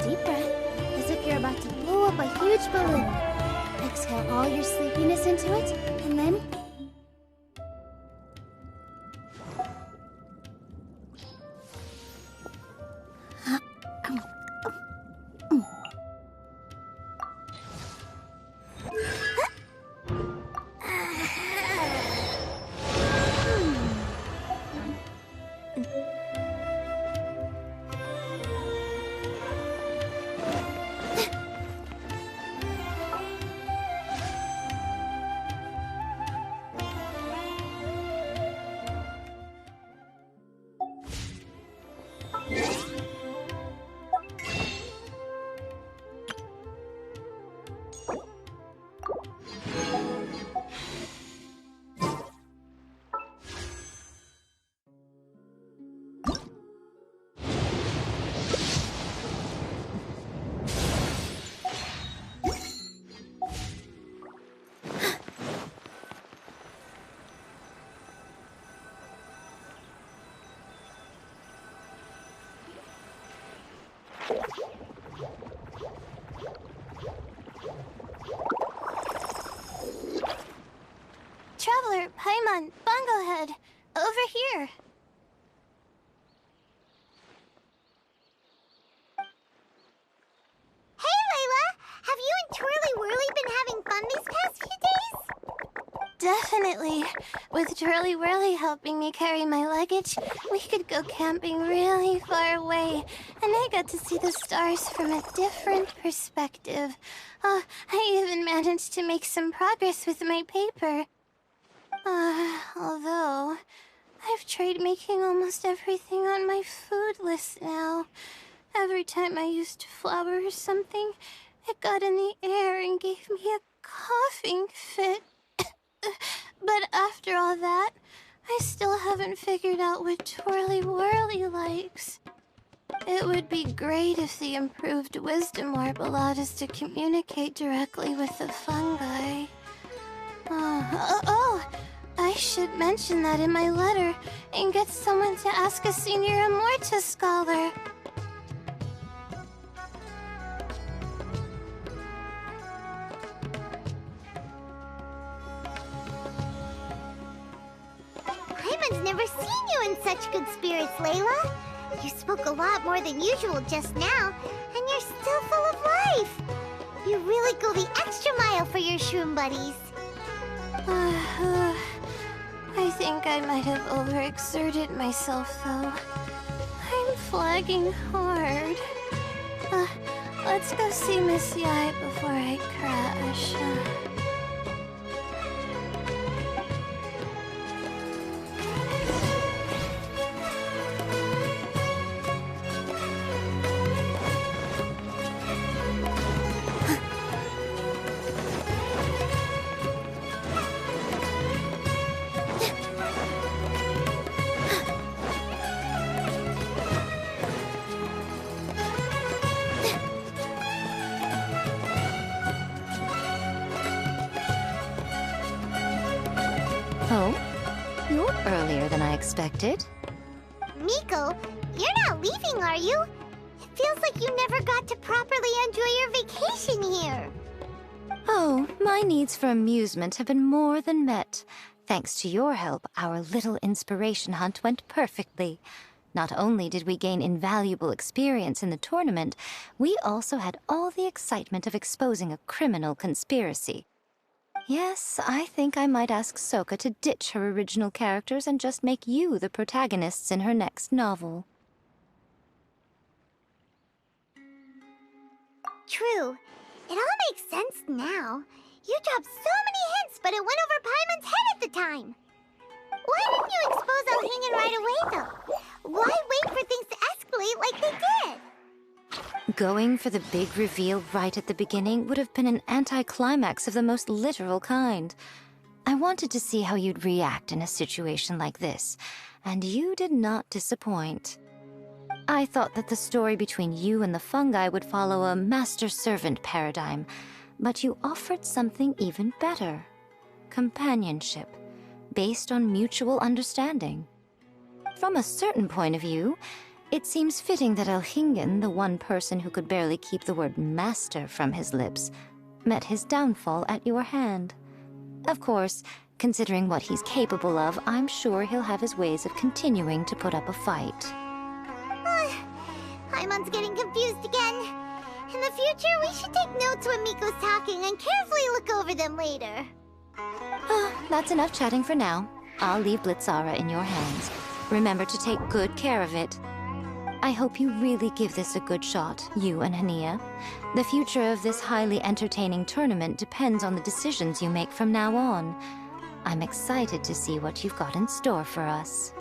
Deep breath, as if you're about to blow up a huge balloon. Exhale all your sleepiness into it, and then... Traveler, Paimon, Bongo Head, over here. Hey, Layla! Have you and Twirly Whirly been having fun these past few days? Definitely. With Twirly Whirly helping me carry my luggage, we could go camping really far away, and I got to see the stars from a different perspective. Oh, I even managed to make some progress with my paper. Although, I've tried making almost everything on my food list now. Every time I used flour or something, it got in the air and gave me a coughing fit. But after all that, I still haven't figured out what Twirly Whirly likes. It would be great if the improved wisdom orb allowed us to communicate directly with the fungi. I should mention that in my letter and get someone to ask a senior Immorta scholar. Paimon's never seen you in such good spirits, Layla. You spoke a lot more than usual just now, and you're still full of life. You really go the extra mile for your shroom buddies. I think I might have overexerted myself, though. I'm flagging hard. Let's go see Miss Yai before I crash. Oh? You're earlier than I expected. Miko, you're not leaving, are you? It feels like you never got to properly enjoy your vacation here. Oh, my needs for amusement have been more than met. Thanks to your help, our little inspiration hunt went perfectly. Not only did we gain invaluable experience in the tournament, we also had all the excitement of exposing a criminal conspiracy. Yes, I think I might ask Sokka to ditch her original characters and just make you the protagonists in her next novel. True. It all makes sense now. You dropped so many hints, but it went over Paimon's head at the time. Why didn't you expose Elhingen right away, though? Why wait for things to escalate like they did? Going for the big reveal right at the beginning would have been an anticlimax of the most literal kind. I wanted to see how you'd react in a situation like this, and you did not disappoint. I thought that the story between you and the fungi would follow a master-servant paradigm, but you offered something even better. Companionship, based on mutual understanding. From a certain point of view, it seems fitting that Elhingen, the one person who could barely keep the word master from his lips, met his downfall at your hand. Of course, considering what he's capable of, I'm sure he'll have his ways of continuing to put up a fight. Paimon's getting confused again. In the future, we should take notes when Miko's talking and carefully look over them later. That's enough chatting for now. I'll leave Blitzara in your hands. Remember to take good care of it. I hope you really give this a good shot, you and Hania. The future of this highly entertaining tournament depends on the decisions you make from now on. I'm excited to see what you've got in store for us.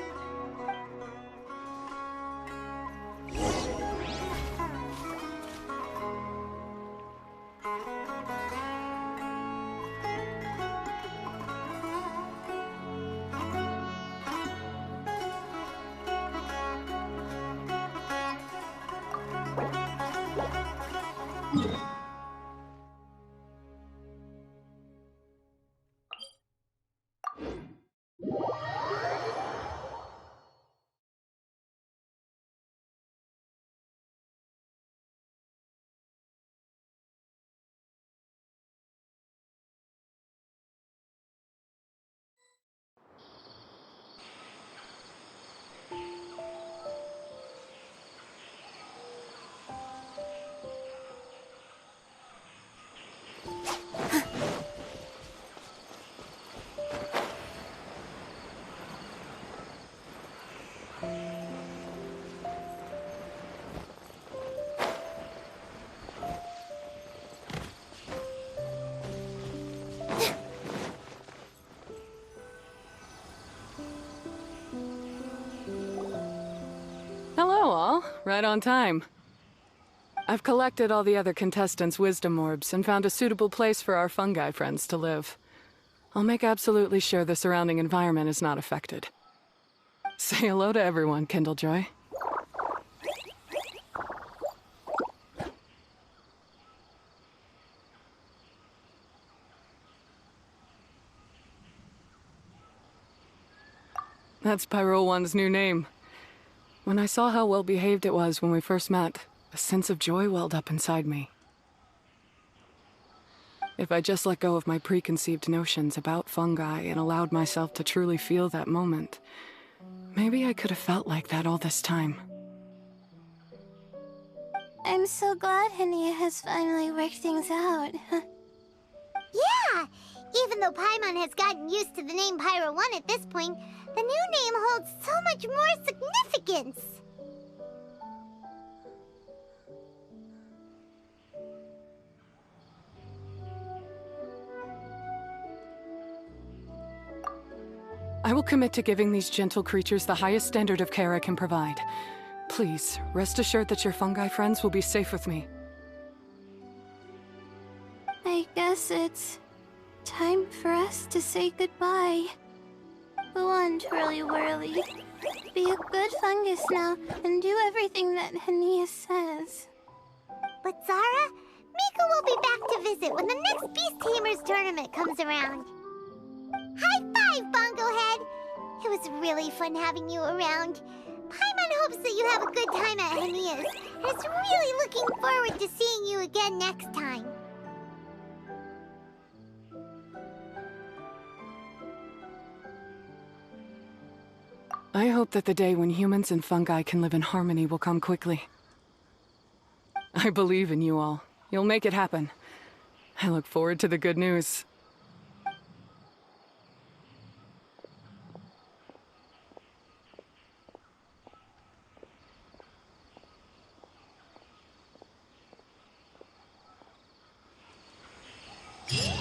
Hello, all. Right on time. I've collected all the other contestants' wisdom orbs and found a suitable place for our fungi friends to live. I'll make absolutely sure the surrounding environment is not affected. Say hello to everyone, Kindlejoy. That's Pyro One's new name. When I saw how well behaved it was when we first met, a sense of joy welled up inside me. If I just let go of my preconceived notions about fungi and allowed myself to truly feel that moment, maybe I could have felt like that all this time. I'm so glad Hania has finally worked things out. Yeah! Even though Paimon has gotten used to the name Pyro 1 at this point, the new name holds so much more significance! I will commit to giving these gentle creatures the highest standard of care I can provide. Please, rest assured that your fungi friends will be safe with me. I guess it's time for us to say goodbye. Go on, Twirly Whirly. Be a good fungus now and do everything that Hania says. But Zara, Miko will be back to visit when the next Beast Tamers tournament comes around. High five, Bongo It was really fun having you around. Paimon hopes that you have a good time at Hania's, and is really looking forward to seeing you again next time. I hope that the day when humans and fungi can live in harmony will come quickly. I believe in you all. You'll make it happen. I look forward to the good news. Yeah.